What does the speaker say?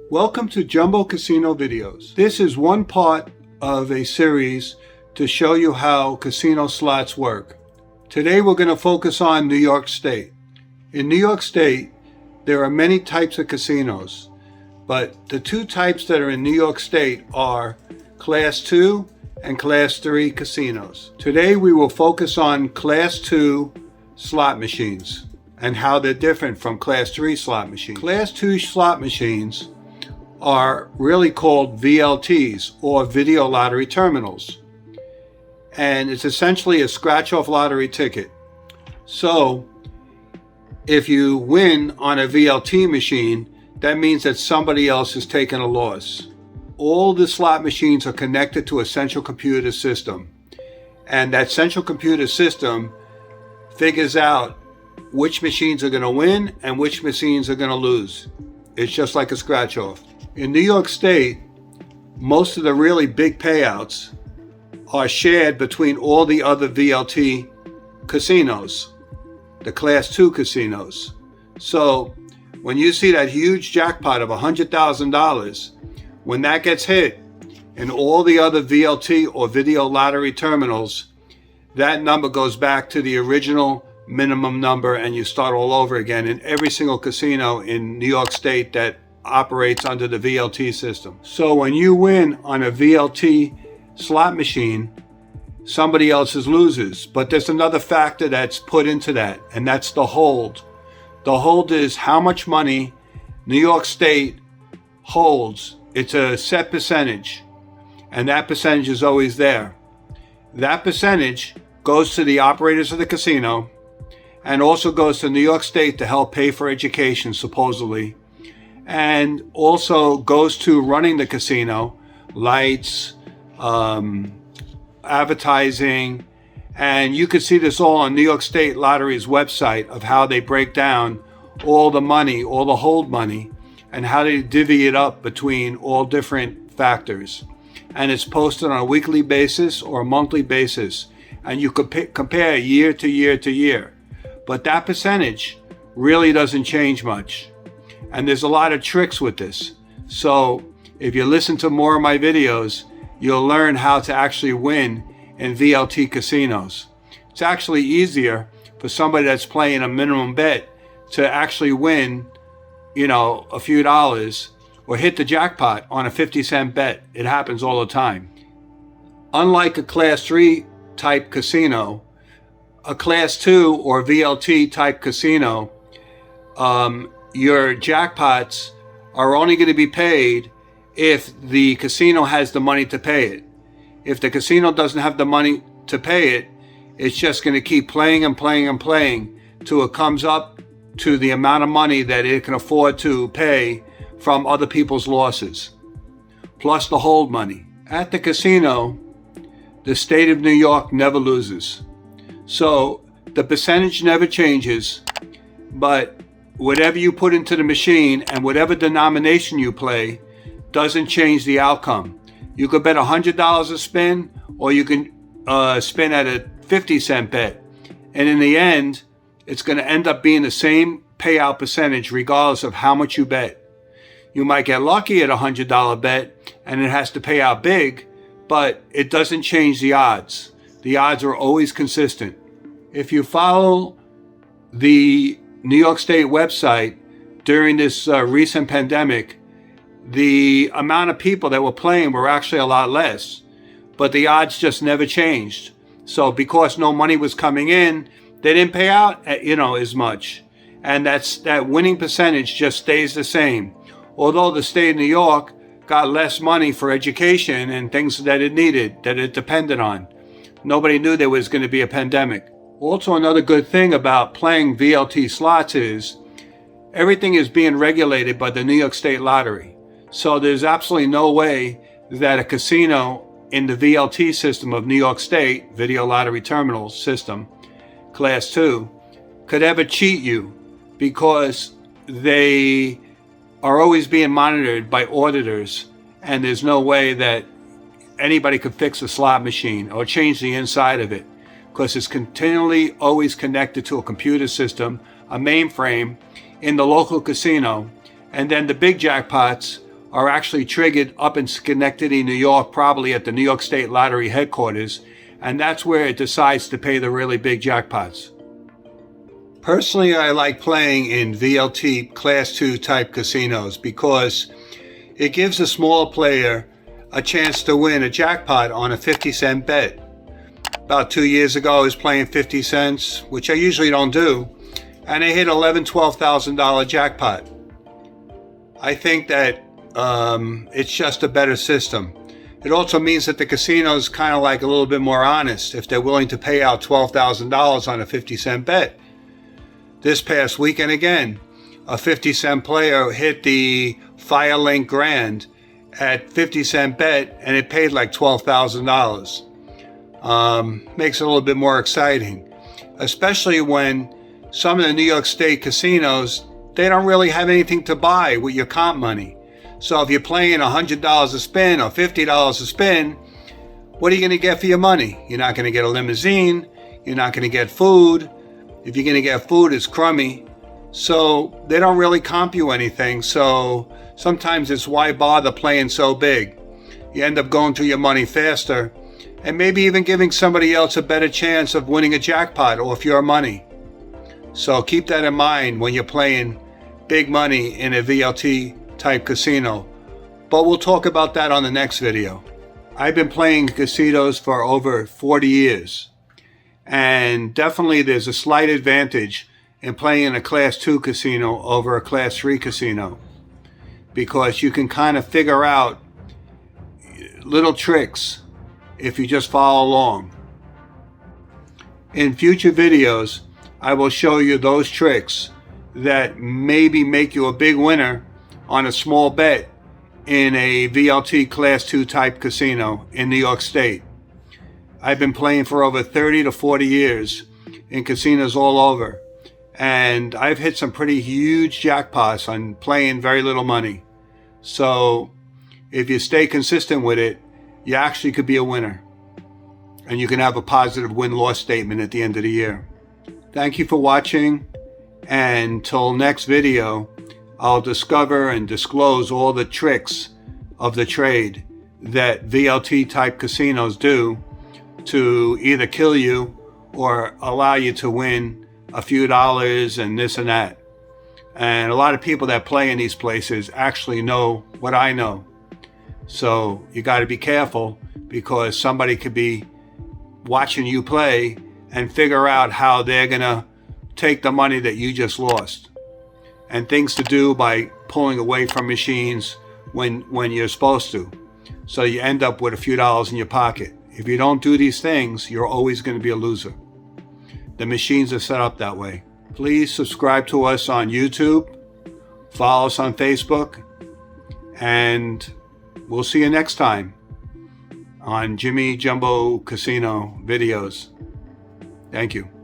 Welcome to Jumbo Casino Videos. This is one part of a series to show you how casino slots work. Today we're going to focus on New York State. In New York State, there are many types of casinos, but the two types that are in New York State are Class 2 and Class 3 casinos. Today we will focus on Class 2 slot machines and how they're different from Class 3 slot machines. Class 2 slot machines are really called VLTs, or video lottery terminals, and it's essentially a scratch-off lottery ticket. So if you win on a VLT machine, that means that somebody else has taken a loss. All the slot machines are connected to a central computer system, and that central computer system figures out which machines are going to win and which machines are going to lose. It's just like a scratch-off. In New York State, most of the really big payouts are shared between all the other VLT casinos, the Class 2 casinos. So when you see that huge jackpot of $100,000, when that gets hit in all the other VLT or video lottery terminals, that number goes back to the original minimum number and you start all over again in every single casino in New York State that operates under the VLT system. So when you win on a VLT slot machine, somebody else's loses. But there's another factor that's put into that, and that's the hold. The hold is how much money New York State holds. It's a set percentage, and that percentage is always there. That percentage goes to the operators of the casino and also goes to New York State to help pay for education, supposedly, and also goes to running the casino, lights, advertising, and you can see this all on New York State Lottery's website of how they break down all the money, all the hold money, and how they divvy it up between all different factors. And it's posted on a weekly basis or a monthly basis, and you could compare year to year to year. But that percentage really doesn't change much. And there's a lot of tricks with this. So if you listen to more of my videos, you'll learn how to actually win in VLT casinos. It's actually easier for somebody that's playing a minimum bet to actually win, a few dollars or hit the jackpot on a 50-cent bet. It happens all the time. Unlike a Class 3 type casino, a Class 2 or VLT type casino, your jackpots are only going to be paid if the casino has the money to pay it. If the casino doesn't have the money to pay it, it's just going to keep playing and playing and playing till it comes up to the amount of money that it can afford to pay from other people's losses, plus the hold money. At the casino, the state of New York never loses. So the percentage never changes, but whatever you put into the machine and whatever denomination you play doesn't change the outcome. You could bet $100 a spin, or you can spin at a 50-cent bet. And in the end, it's going to end up being the same payout percentage regardless of how much you bet. You might get lucky at a $100 bet and it has to pay out big, but it doesn't change the odds. The odds are always consistent. If you follow the New York State website during this recent pandemic, the amount of people that were playing were actually a lot less, but the odds just never changed. So because no money was coming in, they didn't pay out, as much. And that winning percentage just stays the same. Although the state of New York got less money for education and things that it needed, that it depended on. Nobody knew there was going to be a pandemic. Also, another good thing about playing VLT slots is everything is being regulated by the New York State Lottery. So there's absolutely no way that a casino in the VLT system of New York State, Video Lottery Terminal System, Class 2, could ever cheat you, because they are always being monitored by auditors, and there's no way that anybody could fix a slot machine or change the inside of it, because it's continually always connected to a computer system, a mainframe in the local casino. And then the big jackpots are actually triggered up in Schenectady, New York, probably at the New York State Lottery headquarters, and that's where it decides to pay the really big jackpots. Personally, I like playing in VLT Class 2 type casinos because it gives a small player a chance to win a jackpot on a 50-cent bet. About 2 years ago, I was playing 50 cents, which I usually don't do, and I hit $11,000, $12,000 jackpot. I think that it's just a better system. It also means that the casino is kind of like a little bit more honest if they're willing to pay out $12,000 on a 50-cent bet. This past weekend again, a 50-cent player hit the Firelink Grand at 50-cent bet, and it paid like $12,000. Makes it a little bit more exciting, especially when some of the New York State casinos, they don't really have anything to buy with your comp money. So if you're playing $100 a spin or $50 a spin, what are you going to get for your money? You're not going to get a limousine. You're not going to get food. If you're going to get food, it's crummy. So they don't really comp you anything. So sometimes it's why bother playing so big. You end up going through your money faster and maybe even giving somebody else a better chance of winning a jackpot off your money. So keep that in mind when you're playing big money in a VLT type casino. But we'll talk about that on the next video. I've been playing casinos for over 40 years. And definitely there's a slight advantage in playing in a Class 2 casino over a Class 3 casino, because you can kind of figure out little tricks if you just follow along. In future videos, I will show you those tricks that maybe make you a big winner on a small bet in a VLT Class 2 type casino in New York State. I've been playing for over 30 to 40 years in casinos all over, and I've hit some pretty huge jackpots on playing very little money. So if you stay consistent with it, you actually could be a winner, and you can have a positive win-loss statement at the end of the year. Thank you for watching, and till next video, I'll discover and disclose all the tricks of the trade that VLT type casinos do to either kill you or allow you to win a few dollars and this and that. And a lot of people that play in these places actually know what I know. So you got to be careful, because somebody could be watching you play and figure out how they're going to take the money that you just lost. And things to do by pulling away from machines when you're supposed to. So you end up with a few dollars in your pocket. If you don't do these things, you're always going to be a loser. The machines are set up that way. Please subscribe to us on YouTube, follow us on Facebook, and we'll see you next time on Jimmy Jumbo Casino videos. Thank you.